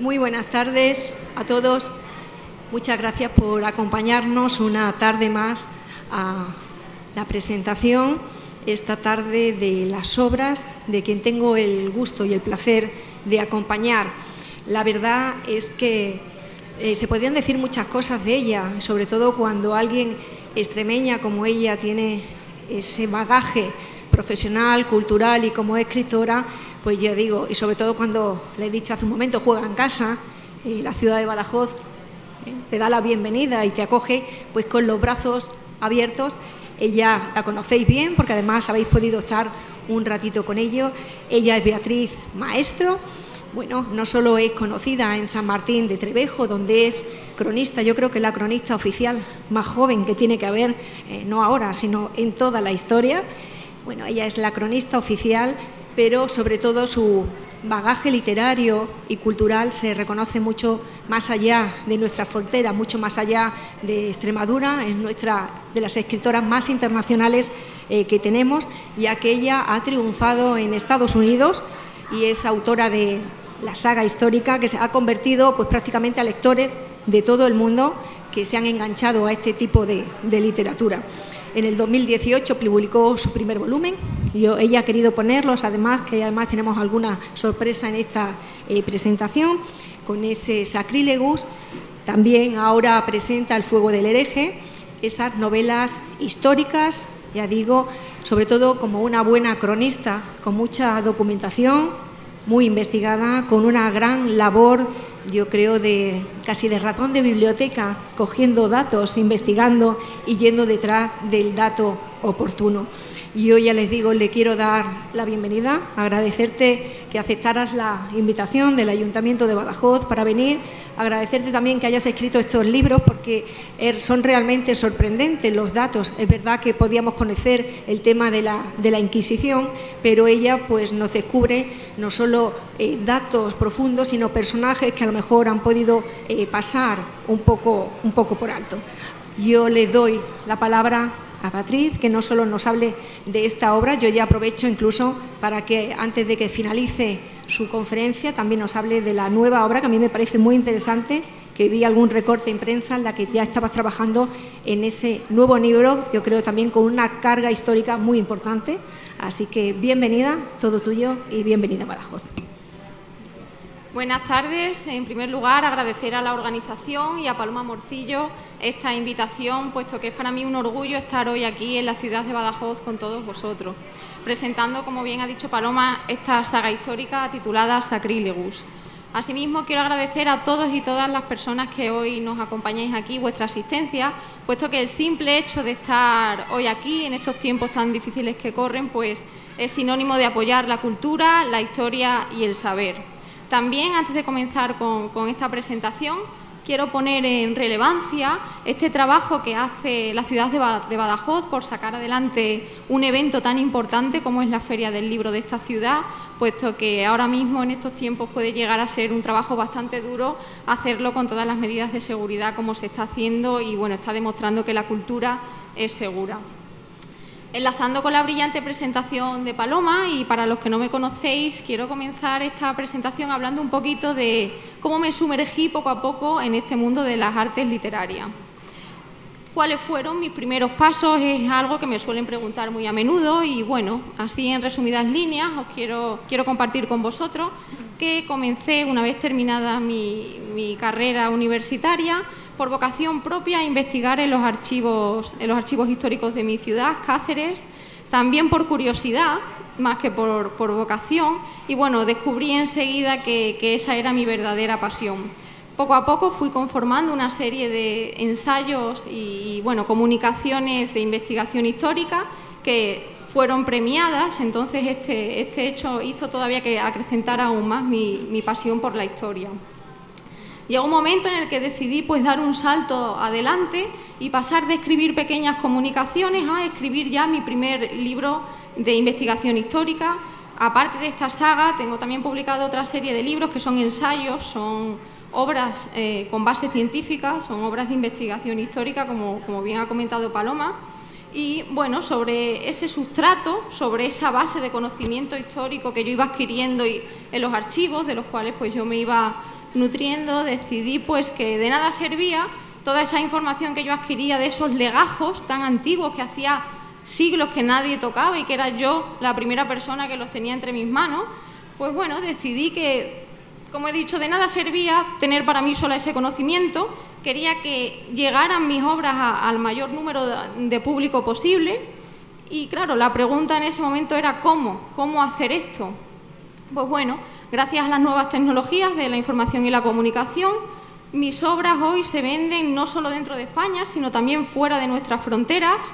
Muy buenas tardes a todos. Muchas gracias por acompañarnos una tarde más a la presentación, esta tarde de las obras de quien tengo el gusto y el placer de acompañar. La verdad es que se podrían decir muchas cosas de ella, sobre todo cuando alguien extremeña como ella tiene ese bagaje profesional, cultural y como escritora, pues ya digo, y sobre todo cuando le he dicho hace un momento, juega en casa, la ciudad de Badajoz te da la bienvenida y te acoge pues con los brazos abiertos. Ella la conocéis bien porque además habéis podido estar un ratito con ella. Ella es Beatriz Maestro. Bueno, no solo es conocida en San Martín de Trevejo, donde es cronista, yo creo que la cronista oficial más joven que tiene que haber, no ahora, sino en toda la historia. Bueno, ella es la cronista oficial, pero sobre todo su bagaje literario y cultural se reconoce mucho más allá de nuestras fronteras, mucho más allá de Extremadura, es nuestra de las escritoras más internacionales que tenemos, ya que ella ha triunfado en Estados Unidos y es autora de la saga histórica que se ha convertido pues prácticamente a lectores de todo el mundo que se han enganchado a este tipo de literatura. En el 2018 publicó su primer volumen. Ella ha querido ponerlos, además tenemos alguna sorpresa en esta presentación, con ese Sacrílegus. También ahora presenta El fuego del hereje, esas novelas históricas, ya digo, sobre todo como una buena cronista, con mucha documentación, muy investigada, con una gran labor, yo creo, casi de ratón de biblioteca, cogiendo datos, investigando y yendo detrás del dato oportuno. Yo ya les digo, le quiero dar la bienvenida, agradecerte que aceptaras la invitación del Ayuntamiento de Badajoz para venir, agradecerte también que hayas escrito estos libros porque son realmente sorprendentes los datos. Es verdad que podíamos conocer el tema de la Inquisición, pero ella pues nos descubre no solo datos profundos, sino personajes que a lo mejor han podido pasar un poco por alto. Yo le doy la palabra a Beatriz, que no solo nos hable de esta obra, yo ya aprovecho incluso para que antes de que finalice su conferencia también nos hable de la nueva obra, que a mí me parece muy interesante, que vi algún recorte en prensa en la que ya estabas trabajando en ese nuevo libro, yo creo también con una carga histórica muy importante. Así que bienvenida, todo tuyo y bienvenida a Badajoz. Buenas tardes. En primer lugar, agradecer a la organización y a Paloma Morcillo esta invitación, puesto que es para mí un orgullo estar hoy aquí en la ciudad de Badajoz con todos vosotros, presentando, como bien ha dicho Paloma, esta saga histórica titulada Sacrílegus. Asimismo, quiero agradecer a todos y todas las personas que hoy nos acompañáis aquí, vuestra asistencia, puesto que el simple hecho de estar hoy aquí, en estos tiempos tan difíciles que corren, pues es sinónimo de apoyar la cultura, la historia y el saber. También, antes de comenzar con esta presentación, quiero poner en relevancia este trabajo que hace la ciudad de Badajoz por sacar adelante un evento tan importante como es la Feria del Libro de esta ciudad, puesto que ahora mismo en estos tiempos puede llegar a ser un trabajo bastante duro hacerlo con todas las medidas de seguridad como se está haciendo y bueno, está demostrando que la cultura es segura. Enlazando con la brillante presentación de Paloma, y para los que no me conocéis, quiero comenzar esta presentación hablando un poquito de cómo me sumergí poco a poco en este mundo de las artes literarias. ¿Cuáles fueron mis primeros pasos? Es algo que me suelen preguntar muy a menudo y bueno, así en resumidas líneas os quiero compartir con vosotros que comencé, una vez terminada mi carrera universitaria, por vocación propia a investigar en los archivos históricos de mi ciudad, Cáceres, también por curiosidad, más que por vocación, y bueno, descubrí enseguida que esa era mi verdadera pasión. Poco a poco fui conformando una serie de ensayos y bueno, comunicaciones de investigación histórica que fueron premiadas, entonces este hecho hizo todavía que acrecentara aún más mi pasión por la historia. Llegó un momento en el que decidí pues dar un salto adelante y pasar de escribir pequeñas comunicaciones a escribir ya mi primer libro de investigación histórica. Aparte de esta saga, tengo también publicado otra serie de libros que son ensayos, son obras con base científica, son obras de investigación histórica, como bien ha comentado Paloma. Y bueno, sobre ese sustrato, sobre esa base de conocimiento histórico que yo iba adquiriendo en los archivos, de los cuales pues yo me iba nutriendo, decidí pues que de nada servía toda esa información que yo adquiría de esos legajos tan antiguos que hacía siglos que nadie tocaba y que era yo la primera persona que los tenía entre mis manos. Pues bueno, decidí que, como he dicho, de nada servía tener para mí solo ese conocimiento. Quería que llegaran mis obras al mayor número de público posible. Y claro, la pregunta en ese momento era ¿cómo hacer esto? Pues bueno, gracias a las nuevas tecnologías de la información y la comunicación, mis obras hoy se venden no solo dentro de España, sino también fuera de nuestras fronteras.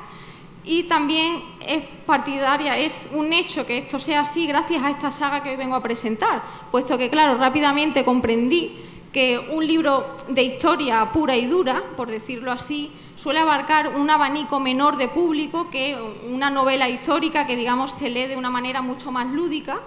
Y también es un hecho que esto sea así gracias a esta saga que hoy vengo a presentar, puesto que, claro, rápidamente comprendí que un libro de historia pura y dura, por decirlo así, suele abarcar un abanico menor de público que una novela histórica que, digamos, se lee de una manera mucho más lúdica.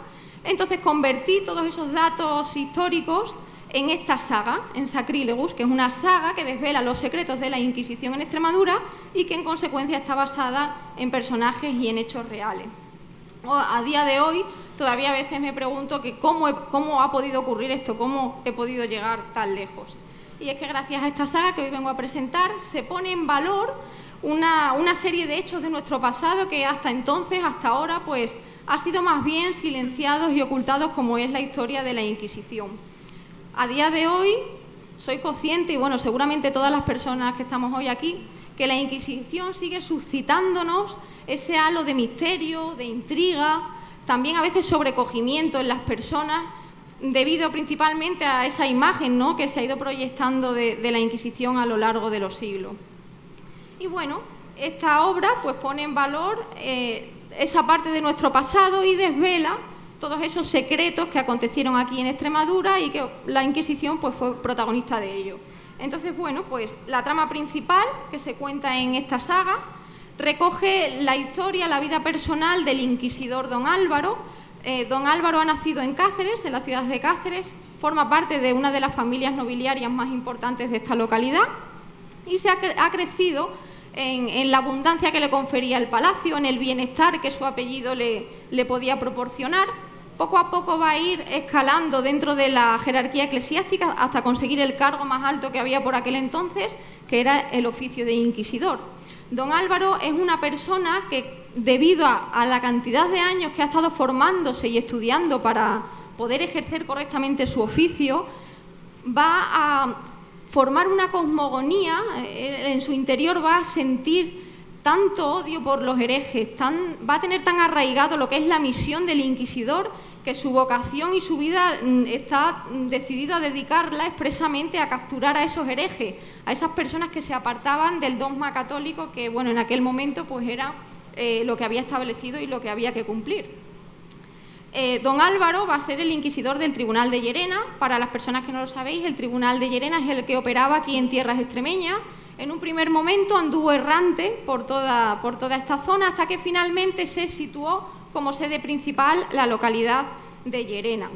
Entonces convertí todos esos datos históricos en esta saga, en Sacrilegus, que es una saga que desvela los secretos de la Inquisición en Extremadura y que en consecuencia está basada en personajes y en hechos reales. A día de hoy todavía a veces me pregunto que cómo ha podido ocurrir esto, cómo he podido llegar tan lejos. Y es que gracias a esta saga que hoy vengo a presentar se pone en valor una serie de hechos de nuestro pasado que hasta entonces, hasta ahora, pues ha sido más bien silenciados y ocultados, como es la historia de la Inquisición. A día de hoy soy consciente, y bueno, seguramente todas las personas que estamos hoy aquí, que la Inquisición sigue suscitándonos ese halo de misterio, de intriga, también a veces sobrecogimiento en las personas, debido principalmente a esa imagen, ¿no?, que se ha ido proyectando de la Inquisición a lo largo de los siglos. Y bueno, esta obra pues pone en valor esa parte de nuestro pasado y desvela todos esos secretos que acontecieron aquí en Extremadura y que la Inquisición pues fue protagonista de ello. Entonces, bueno, pues la trama principal que se cuenta en esta saga recoge la historia, la vida personal del inquisidor don Álvaro. Don Álvaro ha nacido en Cáceres, en la ciudad de Cáceres, forma parte de una de las familias nobiliarias más importantes de esta localidad y ha crecido en la abundancia que le confería el palacio, en el bienestar que su apellido le podía proporcionar. Poco a poco va a ir escalando dentro de la jerarquía eclesiástica hasta conseguir el cargo más alto que había por aquel entonces, que era el oficio de inquisidor. Don Álvaro es una persona que, debido a la cantidad de años que ha estado formándose y estudiando para poder ejercer correctamente su oficio, va a formar una cosmogonía, en su interior va a sentir tanto odio por los herejes, va a tener tan arraigado lo que es la misión del inquisidor, que su vocación y su vida está decidido a dedicarla expresamente a capturar a esos herejes, a esas personas que se apartaban del dogma católico que, bueno, en aquel momento pues era lo que había establecido y lo que había que cumplir. Don Álvaro va a ser el inquisidor del Tribunal de Llerena. Para las personas que no lo sabéis, el Tribunal de Llerena es el que operaba aquí en tierras extremeñas. En un primer momento anduvo errante por toda esta zona hasta que finalmente se situó como sede principal la localidad de Llerena.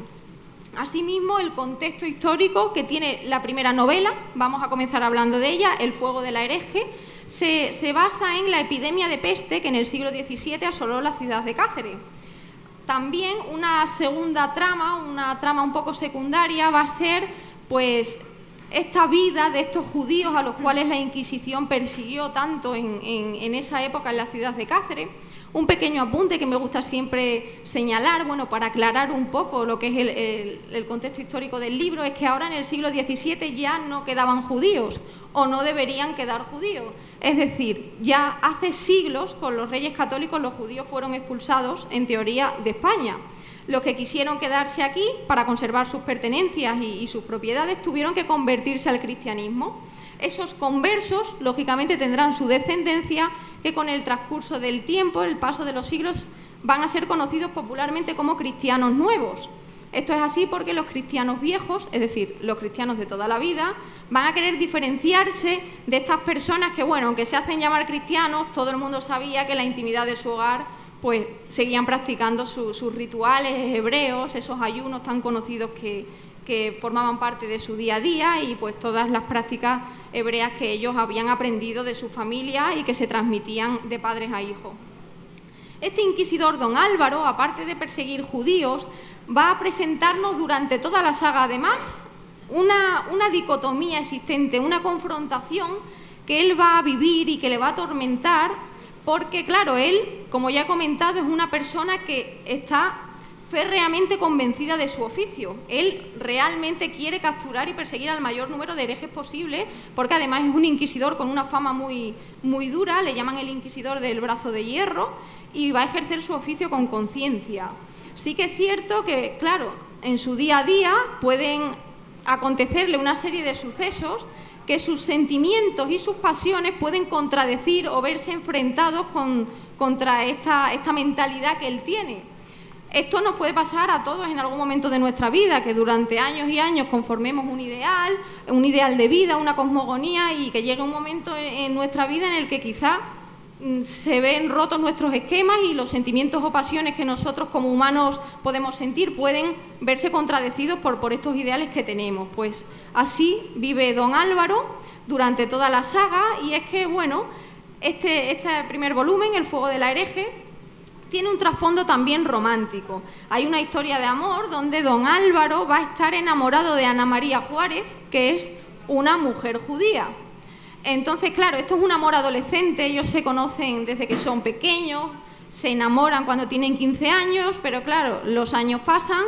Asimismo, el contexto histórico que tiene la primera novela, vamos a comenzar hablando de ella, El fuego de la hereje, se basa en la epidemia de peste que en el siglo XVII asoló la ciudad de Cáceres. También una segunda trama, una trama un poco secundaria, va a ser pues esta vida de estos judíos a los cuales la Inquisición persiguió tanto en esa época en la ciudad de Cáceres. Un pequeño apunte que me gusta siempre señalar, bueno, para aclarar un poco lo que es el contexto histórico del libro, es que ahora en el siglo XVII ya no quedaban judíos o no deberían quedar judíos. Es decir, ya hace siglos con los reyes católicos los judíos fueron expulsados, en teoría, de España. Los que quisieron quedarse aquí para conservar sus pertenencias y sus propiedades tuvieron que convertirse al cristianismo. Esos conversos, lógicamente, tendrán su descendencia que con el transcurso del tiempo, el paso de los siglos, van a ser conocidos popularmente como cristianos nuevos. Esto es así porque los cristianos viejos, es decir, los cristianos de toda la vida, van a querer diferenciarse de estas personas que, bueno, aunque se hacen llamar cristianos, todo el mundo sabía que en la intimidad de su hogar pues seguían practicando sus rituales hebreos, esos ayunos tan conocidos que formaban parte de su día a día y pues todas las prácticas hebreas que ellos habían aprendido de su familia y que se transmitían de padres a hijos. Este inquisidor don Álvaro, aparte de perseguir judíos, va a presentarnos durante toda la saga, además, una dicotomía existente, una confrontación que él va a vivir y que le va a atormentar, porque claro, él, como ya he comentado, es una persona que está férreamente convencida de su oficio. Él realmente quiere capturar y perseguir al mayor número de herejes posible, porque además es un inquisidor con una fama muy, muy dura, le llaman el inquisidor del brazo de hierro, y va a ejercer su oficio con conciencia. Sí que es cierto que, claro, en su día a día pueden acontecerle una serie de sucesos que sus sentimientos y sus pasiones pueden contradecir o verse enfrentados contra esta mentalidad que él tiene. Esto nos puede pasar a todos en algún momento de nuestra vida, que durante años y años conformemos un ideal de vida, una cosmogonía, y que llegue un momento en nuestra vida en el que quizá se ven rotos nuestros esquemas y los sentimientos o pasiones que nosotros como humanos podemos sentir pueden verse contradecidos por estos ideales que tenemos. Pues así vive don Álvaro durante toda la saga, y es que, bueno, este primer volumen, El fuego de la hereje, tiene un trasfondo también romántico. Hay una historia de amor donde don Álvaro va a estar enamorado de Ana María Juárez, que es una mujer judía. Entonces, claro, esto es un amor adolescente, ellos se conocen desde que son pequeños, se enamoran cuando tienen 15 años, pero claro, los años pasan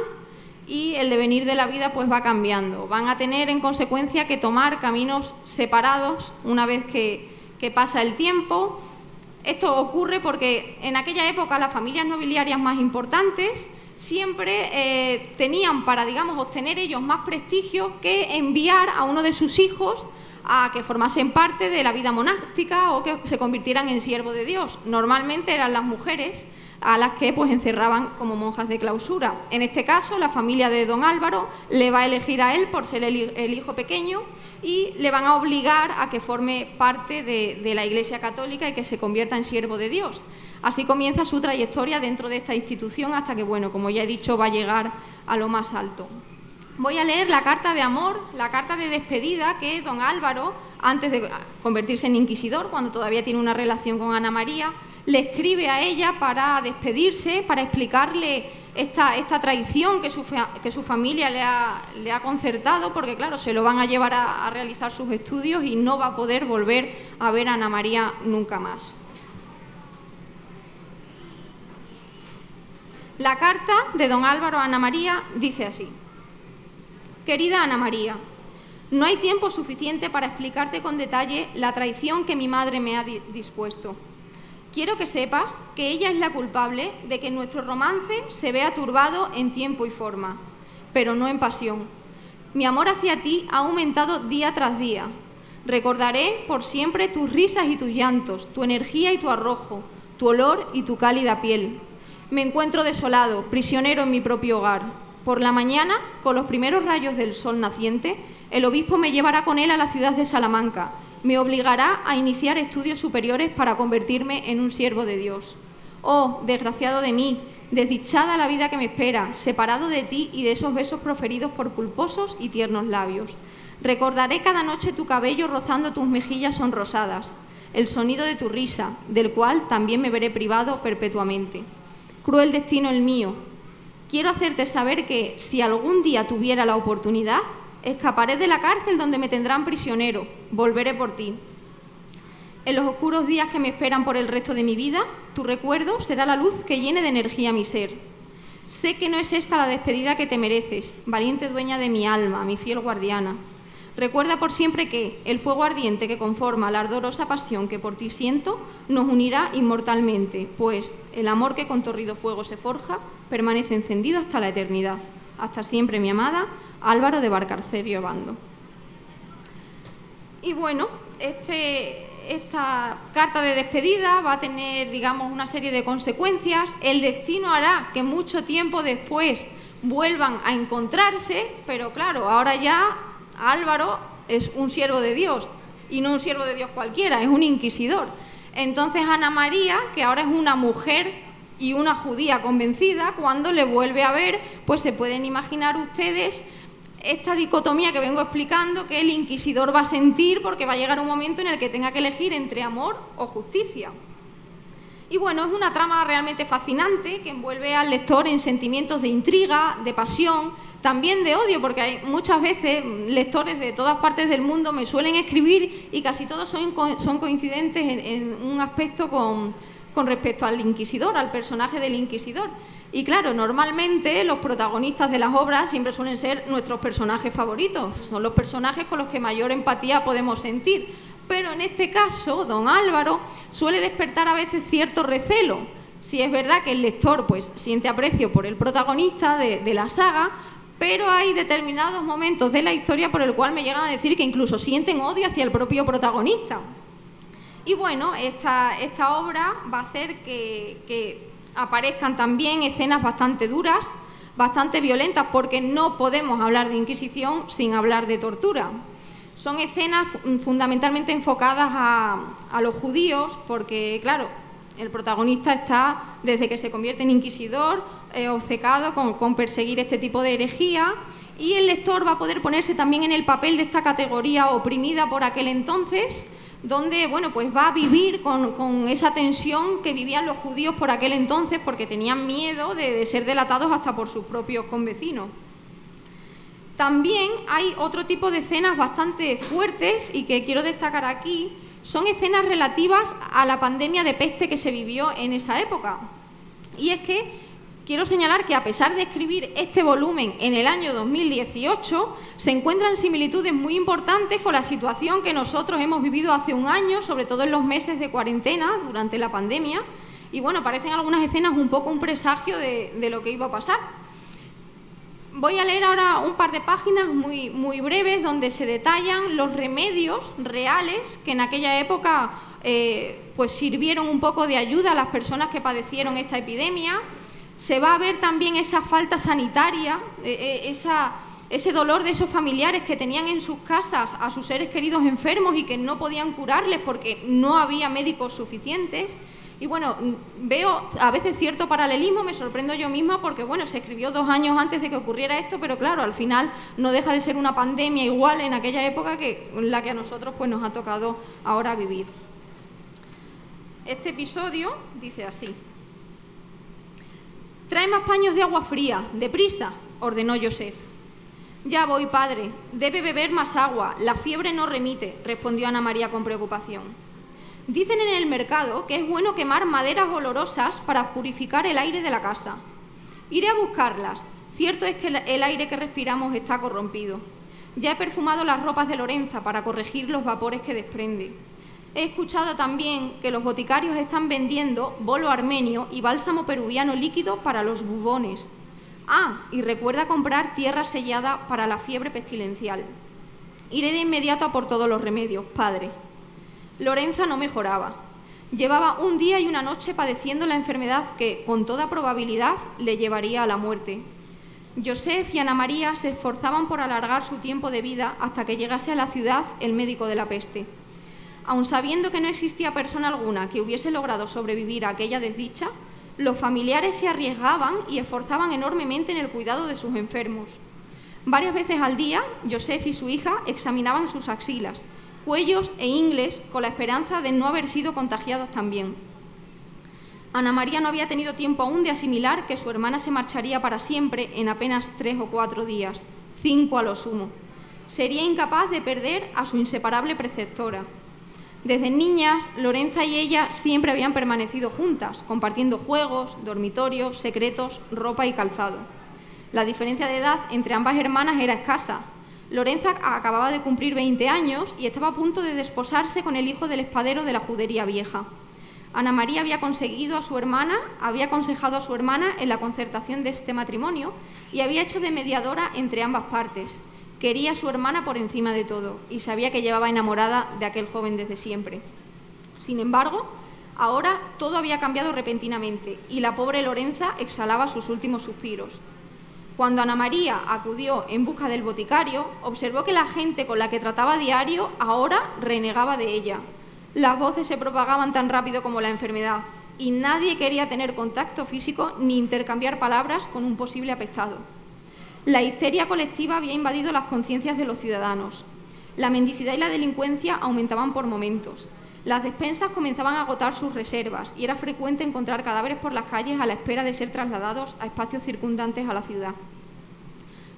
y el devenir de la vida pues va cambiando. Van a tener en consecuencia que tomar caminos separados una vez que pasa el tiempo. Esto ocurre porque en aquella época las familias nobiliarias más importantes siempre tenían para, digamos, obtener ellos más prestigio que enviar a uno de sus hijos a que formasen parte de la vida monástica o que se convirtieran en siervo de Dios. Normalmente eran las mujeres a las que pues encerraban como monjas de clausura. En este caso, la familia de don Álvaro le va a elegir a él por ser el hijo pequeño y le van a obligar a que forme parte de la Iglesia Católica y que se convierta en siervo de Dios. Así comienza su trayectoria dentro de esta institución hasta que, bueno, como ya he dicho, va a llegar a lo más alto. Voy a leer la carta de amor, la carta de despedida que don Álvaro, antes de convertirse en inquisidor, cuando todavía tiene una relación con Ana María, le escribe a ella para despedirse, para explicarle esta traición que su familia le ha concertado, porque claro, se lo van a llevar a realizar sus estudios y no va a poder volver a ver a Ana María nunca más. La carta de don Álvaro a Ana María dice así: Querida Ana María, no hay tiempo suficiente para explicarte con detalle la traición que mi madre me ha dispuesto. Quiero que sepas que ella es la culpable de que nuestro romance se vea turbado en tiempo y forma, pero no en pasión. Mi amor hacia ti ha aumentado día tras día. Recordaré por siempre tus risas y tus llantos, tu energía y tu arrojo, tu olor y tu cálida piel. Me encuentro desolado, prisionero en mi propio hogar. Por la mañana, con los primeros rayos del sol naciente, el obispo me llevará con él a la ciudad de Salamanca. Me obligará a iniciar estudios superiores para convertirme en un siervo de Dios. Oh, desgraciado de mí, desdichada la vida que me espera, separado de ti y de esos besos proferidos por pulposos y tiernos labios. Recordaré cada noche tu cabello rozando tus mejillas sonrosadas, el sonido de tu risa, del cual también me veré privado perpetuamente. Cruel destino el mío. Quiero hacerte saber que, si algún día tuviera la oportunidad, escaparé de la cárcel donde me tendrán prisionero, volveré por ti. En los oscuros días que me esperan por el resto de mi vida, tu recuerdo será la luz que llene de energía mi ser. Sé que no es esta la despedida que te mereces, valiente dueña de mi alma, mi fiel guardiana. Recuerda por siempre que el fuego ardiente que conforma la ardorosa pasión que por ti siento nos unirá inmortalmente, pues el amor que con torrido fuego se forja permanece encendido hasta la eternidad. Hasta siempre, mi amada Álvaro de Valcarcel y Obando. Y bueno, esta carta de despedida va a tener, digamos, una serie de consecuencias. El destino hará que mucho tiempo después vuelvan a encontrarse, pero claro, ahora ya Álvaro es un siervo de Dios, y no un siervo de Dios cualquiera, es un inquisidor. Entonces Ana María, que ahora es una mujer y una judía convencida, cuando le vuelve a ver, pues se pueden imaginar ustedes esta dicotomía que vengo explicando que el inquisidor va a sentir, porque va a llegar un momento en el que tenga que elegir entre amor o justicia. Y bueno, es una trama realmente fascinante que envuelve al lector en sentimientos de intriga, de pasión, también de odio, porque hay muchas veces lectores de todas partes del mundo me suelen escribir y casi todos son coincidentes en un aspecto con respecto al inquisidor, al personaje del inquisidor. Y claro, normalmente los protagonistas de las obras siempre suelen ser nuestros personajes favoritos, son los personajes con los que mayor empatía podemos sentir. Pero en este caso, don Álvaro suele despertar a veces cierto recelo. Si es verdad que el lector pues siente aprecio por el protagonista de la saga, pero hay determinados momentos de la historia por el cual me llegan a decir que incluso sienten odio hacia el propio protagonista. Y bueno, esta obra va a hacer que aparezcan también escenas bastante duras, bastante violentas, porque no podemos hablar de Inquisición sin hablar de tortura. Son escenas fundamentalmente enfocadas a los judíos, porque claro, el protagonista está, desde que se convierte en inquisidor, obcecado con perseguir este tipo de herejía, y el lector va a poder ponerse también en el papel de esta categoría oprimida por aquel entonces, donde bueno, pues va a vivir con esa tensión que vivían los judíos por aquel entonces, porque tenían miedo de ser delatados hasta por sus propios convecinos. También hay otro tipo de escenas bastante fuertes y que quiero destacar aquí. Son escenas relativas a la pandemia de peste que se vivió en esa época. Y es que quiero señalar que a pesar de escribir este volumen en el año 2018, se encuentran similitudes muy importantes con la situación que nosotros hemos vivido hace un año, sobre todo en los meses de cuarentena durante la pandemia. Y bueno, parecen algunas escenas un poco un presagio de lo que iba a pasar. Voy a leer ahora un par de páginas muy breves donde se detallan los remedios reales que en aquella época pues sirvieron un poco de ayuda a las personas que padecieron esta epidemia. Se va a ver también esa falta sanitaria, ese dolor de esos familiares que tenían en sus casas a sus seres queridos enfermos y que no podían curarles porque no había médicos suficientes. Y bueno, veo a veces cierto paralelismo, me sorprendo yo misma porque bueno, se escribió 2 años antes de que ocurriera esto, pero claro, al final no deja de ser una pandemia igual en aquella época que la que a nosotros pues nos ha tocado ahora vivir. Este episodio dice así: «Trae más paños de agua fría, deprisa», ordenó Joseph. «Ya voy, padre, debe beber más agua, la fiebre no remite», respondió Ana María con preocupación. «Dicen en el mercado que es bueno quemar maderas olorosas para purificar el aire de la casa. Iré a buscarlas. Cierto es que el aire que respiramos está corrompido. Ya he perfumado las ropas de Lorenza para corregir los vapores que desprende. He escuchado también que los boticarios están vendiendo bolo armenio y bálsamo peruviano líquido para los bubones. Ah, y recuerda comprar tierra sellada para la fiebre pestilencial. Iré de inmediato a por todos los remedios, padre». Lorenza no mejoraba. Llevaba un día y una noche padeciendo la enfermedad que, con toda probabilidad, le llevaría a la muerte. Joseph y Ana María se esforzaban por alargar su tiempo de vida hasta que llegase a la ciudad el médico de la peste. Aun sabiendo que no existía persona alguna que hubiese logrado sobrevivir a aquella desdicha, los familiares se arriesgaban y esforzaban enormemente en el cuidado de sus enfermos. Varias veces al día, Joseph y su hija examinaban sus axilas, cuellos e ingles con la esperanza de no haber sido contagiados también. Ana María no había tenido tiempo aún de asimilar que su hermana se marcharía para siempre en apenas 3 o 4 días, 5 a lo sumo. Sería incapaz de perder a su inseparable preceptora. Desde niñas, Lorenza y ella siempre habían permanecido juntas, compartiendo juegos, dormitorios, secretos, ropa y calzado. La diferencia de edad entre ambas hermanas era escasa. Lorenza acababa de cumplir 20 años y estaba a punto de desposarse con el hijo del espadero de la judería vieja. Ana María había aconsejado a su hermana en la concertación de este matrimonio y había hecho de mediadora entre ambas partes. Quería a su hermana por encima de todo y sabía que llevaba enamorada de aquel joven desde siempre. Sin embargo, ahora todo había cambiado repentinamente y la pobre Lorenza exhalaba sus últimos suspiros. Cuando Ana María acudió en busca del boticario, observó que la gente con la que trataba a diario ahora renegaba de ella. Las voces se propagaban tan rápido como la enfermedad y nadie quería tener contacto físico ni intercambiar palabras con un posible afectado. La histeria colectiva había invadido las conciencias de los ciudadanos. La mendicidad y la delincuencia aumentaban por momentos. Las despensas comenzaban a agotar sus reservas y era frecuente encontrar cadáveres por las calles a la espera de ser trasladados a espacios circundantes a la ciudad.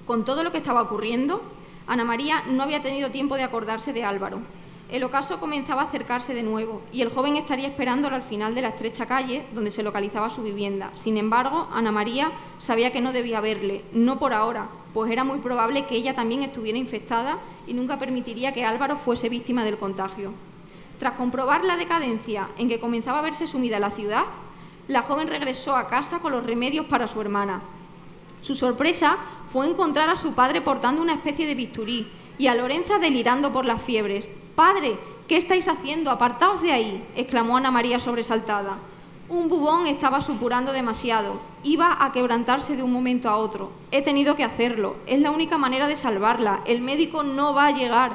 Con todo lo que estaba ocurriendo, Ana María no había tenido tiempo de acordarse de Álvaro. El ocaso comenzaba a acercarse de nuevo y el joven estaría esperándolo al final de la estrecha calle donde se localizaba su vivienda. Sin embargo, Ana María sabía que no debía verle, no por ahora, pues era muy probable que ella también estuviera infectada y nunca permitiría que Álvaro fuese víctima del contagio. Tras comprobar la decadencia en que comenzaba a verse sumida la ciudad, la joven regresó a casa con los remedios para su hermana. Su sorpresa fue encontrar a su padre portando una especie de bisturí y a Lorenza delirando por las fiebres. «Padre, ¿qué estáis haciendo? Apartaos de ahí», exclamó Ana María sobresaltada. Un bubón estaba supurando demasiado. Iba a quebrantarse de un momento a otro. «He tenido que hacerlo. Es la única manera de salvarla. El médico no va a llegar».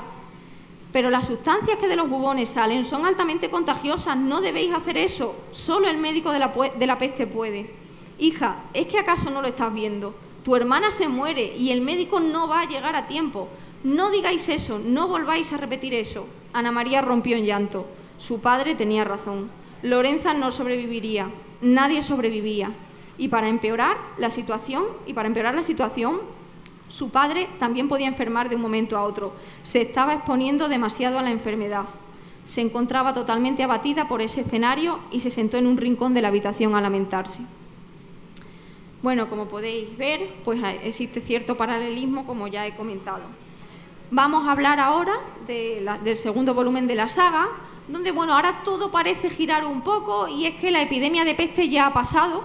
«Pero las sustancias que de los bubones salen son altamente contagiosas. No debéis hacer eso. Solo el médico de la peste puede». «Hija, ¿es que acaso no lo estás viendo? Tu hermana se muere y el médico no va a llegar a tiempo. No digáis eso, no volváis a repetir eso». Ana María rompió en llanto. Su padre tenía razón. Lorenza no sobreviviría, nadie sobrevivía. Y para empeorar la situación, su padre también podía enfermar de un momento a otro. Se estaba exponiendo demasiado a la enfermedad. Se encontraba totalmente abatida por ese escenario y se sentó en un rincón de la habitación a lamentarse. Bueno, como podéis ver, pues existe cierto paralelismo, como ya he comentado. Vamos a hablar ahora del segundo volumen de la saga, donde, bueno, ahora todo parece girar un poco y es que la epidemia de peste ya ha pasado,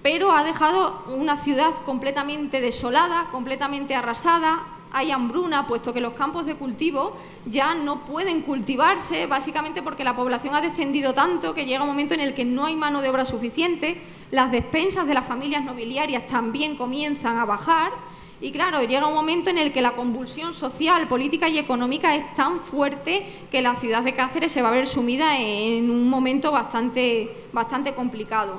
pero ha dejado una ciudad completamente desolada, completamente arrasada. Hay hambruna, puesto que los campos de cultivo ya no pueden cultivarse, básicamente porque la población ha descendido tanto que llega un momento en el que no hay mano de obra suficiente. Las despensas de las familias nobiliarias también comienzan a bajar y, claro, llega un momento en el que la convulsión social, política y económica es tan fuerte que la ciudad de Cáceres se va a ver sumida en un momento bastante complicado.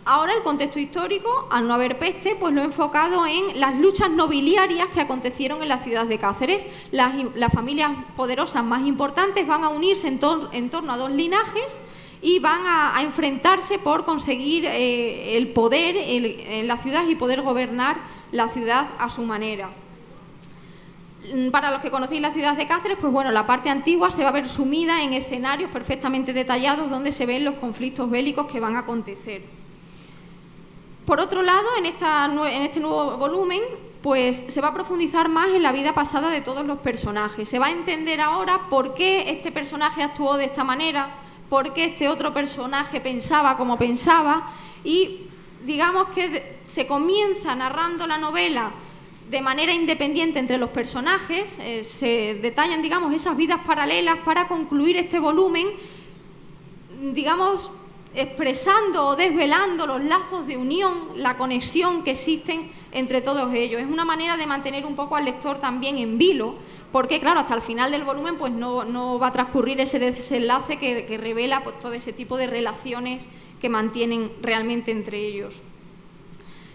Ahora el contexto histórico, al no haber peste, pues lo he enfocado en las luchas nobiliarias que acontecieron en la ciudad de Cáceres. Las familias poderosas más importantes van a unirse en torno a dos linajes y van a enfrentarse por conseguir el poder en la ciudad y poder gobernar la ciudad a su manera. Para los que conocéis la ciudad de Cáceres, pues bueno, la parte antigua se va a ver sumida en escenarios perfectamente detallados donde se ven los conflictos bélicos que van a acontecer. Por otro lado, en este nuevo volumen, pues se va a profundizar más en la vida pasada de todos los personajes. Se va a entender ahora por qué este personaje actuó de esta manera, por qué este otro personaje pensaba como pensaba y digamos que se comienza narrando la novela de manera independiente entre los personajes, se detallan, digamos, esas vidas paralelas para concluir este volumen, digamos, expresando o desvelando los lazos de unión, la conexión que existen entre todos ellos. Es una manera de mantener un poco al lector también en vilo, porque claro, hasta el final del volumen pues no va a transcurrir ese desenlace que revela pues todo ese tipo de relaciones que mantienen realmente entre ellos.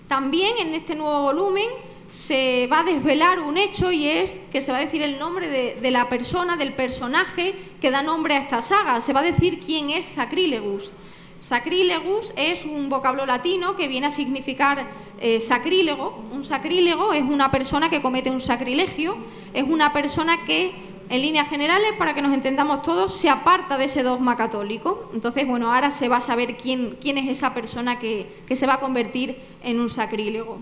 También en este nuevo volumen se va a desvelar un hecho y es que se va a decir el nombre de la persona, del personaje que da nombre a esta saga. Se va a decir quién es Sacrilegus. Sacrilegus es un vocablo latino que viene a significar sacrílego. Un sacrílego es una persona que comete un sacrilegio, es una persona que, en líneas generales, para que nos entendamos todos, se aparta de ese dogma católico. Entonces, bueno, ahora se va a saber quién es esa persona que se va a convertir en un sacrílego.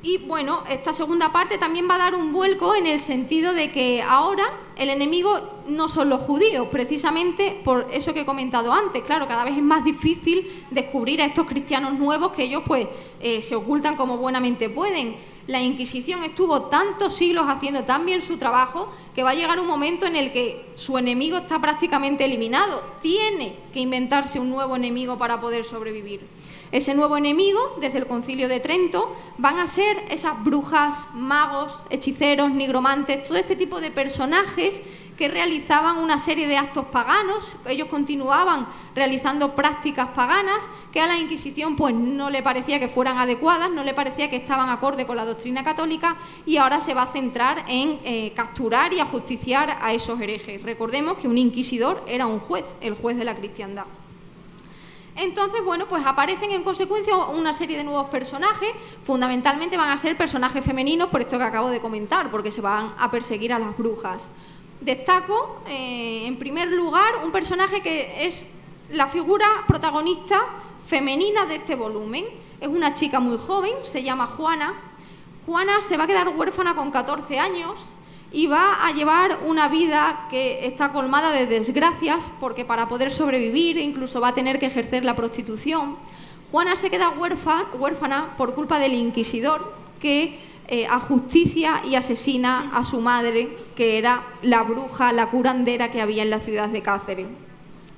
Y bueno, esta segunda parte también va a dar un vuelco en el sentido de que ahora el enemigo no son los judíos, precisamente por eso que he comentado antes. Claro, cada vez es más difícil descubrir a estos cristianos nuevos que ellos pues se ocultan como buenamente pueden. La Inquisición estuvo tantos siglos haciendo tan bien su trabajo que va a llegar un momento en el que su enemigo está prácticamente eliminado. Tiene que inventarse un nuevo enemigo para poder sobrevivir. Ese nuevo enemigo, desde el Concilio de Trento, van a ser esas brujas, magos, hechiceros, nigromantes, todo este tipo de personajes que realizaban una serie de actos paganos. Ellos continuaban realizando prácticas paganas que a la Inquisición pues no le parecía que fueran adecuadas, no le parecía que estaban acorde con la doctrina católica, y ahora se va a centrar en capturar y ajusticiar a esos herejes. Recordemos que un inquisidor era un juez, el juez de la cristiandad. Entonces, bueno, pues aparecen en consecuencia una serie de nuevos personajes. Fundamentalmente van a ser personajes femeninos, por esto que acabo de comentar, porque se van a perseguir a las brujas. Destaco, en primer lugar, un personaje que es la figura protagonista femenina de este volumen. Es una chica muy joven, se llama Juana. Juana se va a quedar huérfana con 14 años y va a llevar una vida que está colmada de desgracias, porque para poder sobrevivir incluso va a tener que ejercer la prostitución. Juana se queda huérfana por culpa del inquisidor, que ajusticia y asesina a su madre, que era la bruja, la curandera que había en la ciudad de Cáceres.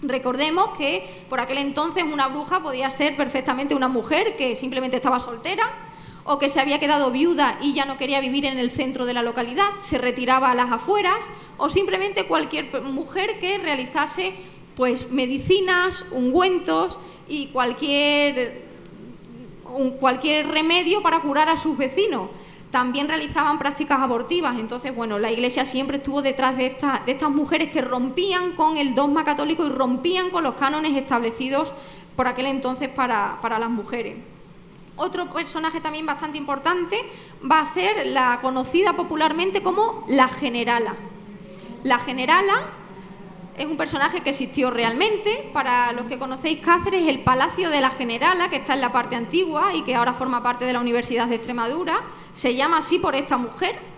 Recordemos que por aquel entonces una bruja podía ser perfectamente una mujer que simplemente estaba soltera, o que se había quedado viuda y ya no quería vivir en el centro de la localidad, se retiraba a las afueras, o simplemente cualquier mujer que realizase pues medicinas, ungüentos y cualquier remedio para curar a sus vecinos. También realizaban prácticas abortivas. Entonces, bueno, la Iglesia siempre estuvo detrás de estas mujeres que rompían con el dogma católico y rompían con los cánones establecidos por aquel entonces para las mujeres. Otro personaje también bastante importante va a ser la conocida popularmente como la Generala. La Generala es un personaje que existió realmente. Para los que conocéis Cáceres, el Palacio de la Generala, que está en la parte antigua y que ahora forma parte de la Universidad de Extremadura, se llama así por esta mujer.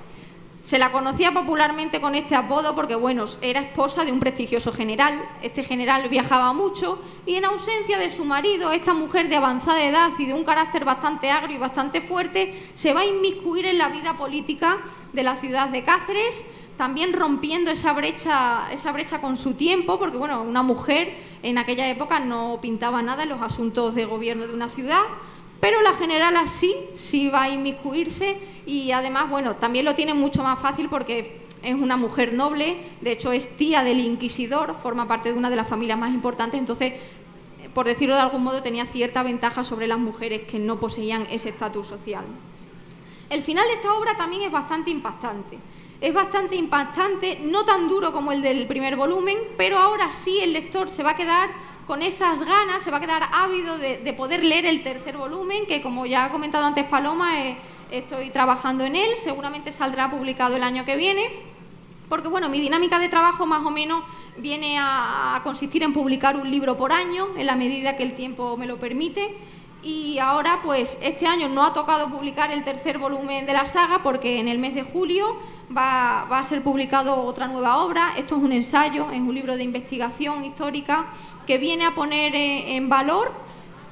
Se la conocía popularmente con este apodo porque, bueno, era esposa de un prestigioso general. Este general viajaba mucho y, en ausencia de su marido, esta mujer de avanzada edad y de un carácter bastante agrio y bastante fuerte se va a inmiscuir en la vida política de la ciudad de Cáceres, también rompiendo esa brecha con su tiempo, porque, bueno, una mujer en aquella época no pintaba nada en los asuntos de gobierno de una ciudad. Pero la Generala sí va a inmiscuirse, y además, bueno, también lo tiene mucho más fácil porque es una mujer noble. De hecho es tía del inquisidor, forma parte de una de las familias más importantes. Entonces, por decirlo de algún modo, tenía cierta ventaja sobre las mujeres que no poseían ese estatus social. El final de esta obra también es bastante impactante. Es bastante impactante, no tan duro como el del primer volumen, pero ahora sí el lector se va a quedar con esas ganas, se va a quedar ávido de poder leer el tercer volumen, que, como ya ha comentado antes Paloma, estoy trabajando en él. Seguramente saldrá publicado el año que viene, porque, bueno, mi dinámica de trabajo más o menos viene a consistir en publicar un libro por año, en la medida que el tiempo me lo permite. Y ahora, pues, este año no ha tocado publicar el tercer volumen de la saga, porque en el mes de julio va a ser publicado otra nueva obra. Esto es un ensayo, es un libro de investigación histórica que viene a poner en valor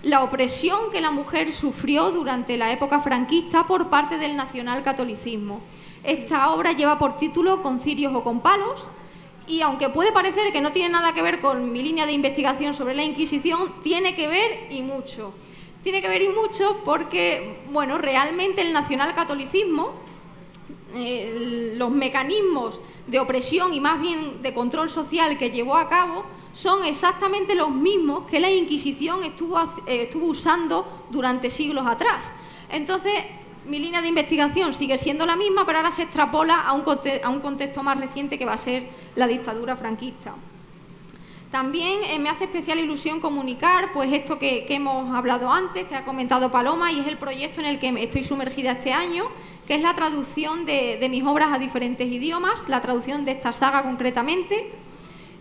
la opresión que la mujer sufrió durante la época franquista por parte del nacionalcatolicismo. Esta obra lleva por título Con cirios o con palos, y aunque puede parecer que no tiene nada que ver con mi línea de investigación sobre la Inquisición, tiene que ver y mucho. Tiene que ver y mucho porque, bueno, realmente el nacionalcatolicismo, los mecanismos de opresión y más bien de control social que llevó a cabo son exactamente los mismos que la Inquisición estuvo usando durante siglos atrás. Entonces, mi línea de investigación sigue siendo la misma, pero ahora se extrapola a un contexto más reciente, que va a ser la dictadura franquista. También me hace especial ilusión comunicar pues esto que hemos hablado antes, que ha comentado Paloma, y es el proyecto en el que estoy sumergida este año, que es la traducción de mis obras a diferentes idiomas, la traducción de esta saga concretamente.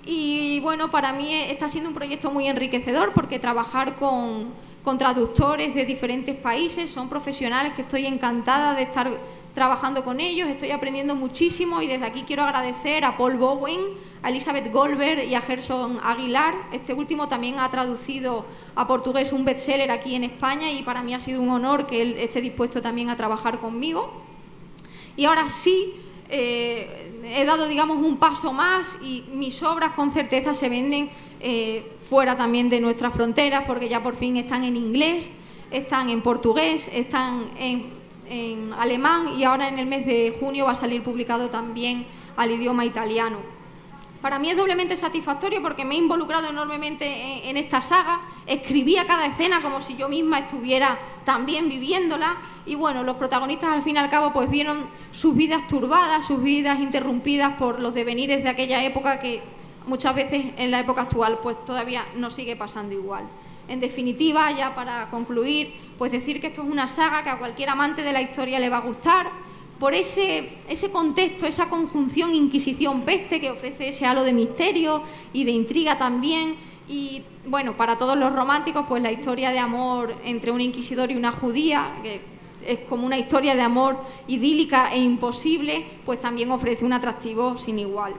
Y, bueno, para mí está siendo un proyecto muy enriquecedor, porque trabajar con traductores de diferentes países, son profesionales que estoy encantada de estar trabajando con ellos, estoy aprendiendo muchísimo, y desde aquí quiero agradecer a Paul Bowen, a Elizabeth Goldberg y a Gerson Aguilar. Este último también ha traducido a portugués un bestseller aquí en España, y para mí ha sido un honor que él esté dispuesto también a trabajar conmigo. Y ahora sí, he dado, digamos, un paso más, y mis obras con certeza se venden fuera también de nuestras fronteras, porque ya por fin están en inglés, están en portugués, están en alemán y ahora en el mes de junio va a salir publicado también al idioma italiano. Para mí es doblemente satisfactorio porque me he involucrado enormemente en esta saga, escribía cada escena como si yo misma estuviera también viviéndola y bueno, los protagonistas al fin y al cabo pues vieron sus vidas turbadas, sus vidas interrumpidas por los devenires de aquella época que muchas veces en la época actual pues todavía no sigue pasando igual. En definitiva, ya para concluir, pues decir que esto es una saga que a cualquier amante de la historia le va a gustar, por ese contexto, esa conjunción Inquisición-Peste que ofrece ese halo de misterio y de intriga también. Y bueno, para todos los románticos, pues la historia de amor entre un inquisidor y una judía, que es como una historia de amor idílica e imposible, pues también ofrece un atractivo sin igual.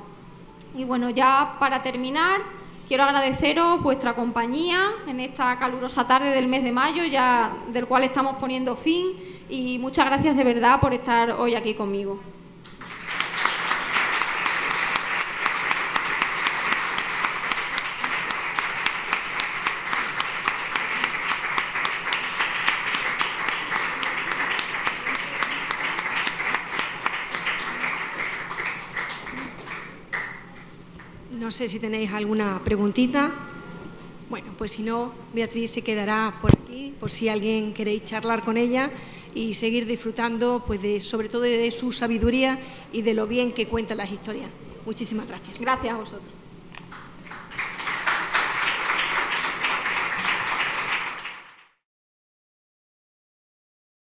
Y bueno, ya para terminar, quiero agradeceros vuestra compañía en esta calurosa tarde del mes de mayo, ya del cual estamos poniendo fin. Y muchas gracias de verdad por estar hoy aquí conmigo. No sé si tenéis alguna preguntita. Bueno, pues si no, Beatriz se quedará por aquí, por si alguien queréis charlar con ella y seguir disfrutando, pues sobre todo de su sabiduría y de lo bien que cuenta las historias. Muchísimas gracias. Gracias a vosotros.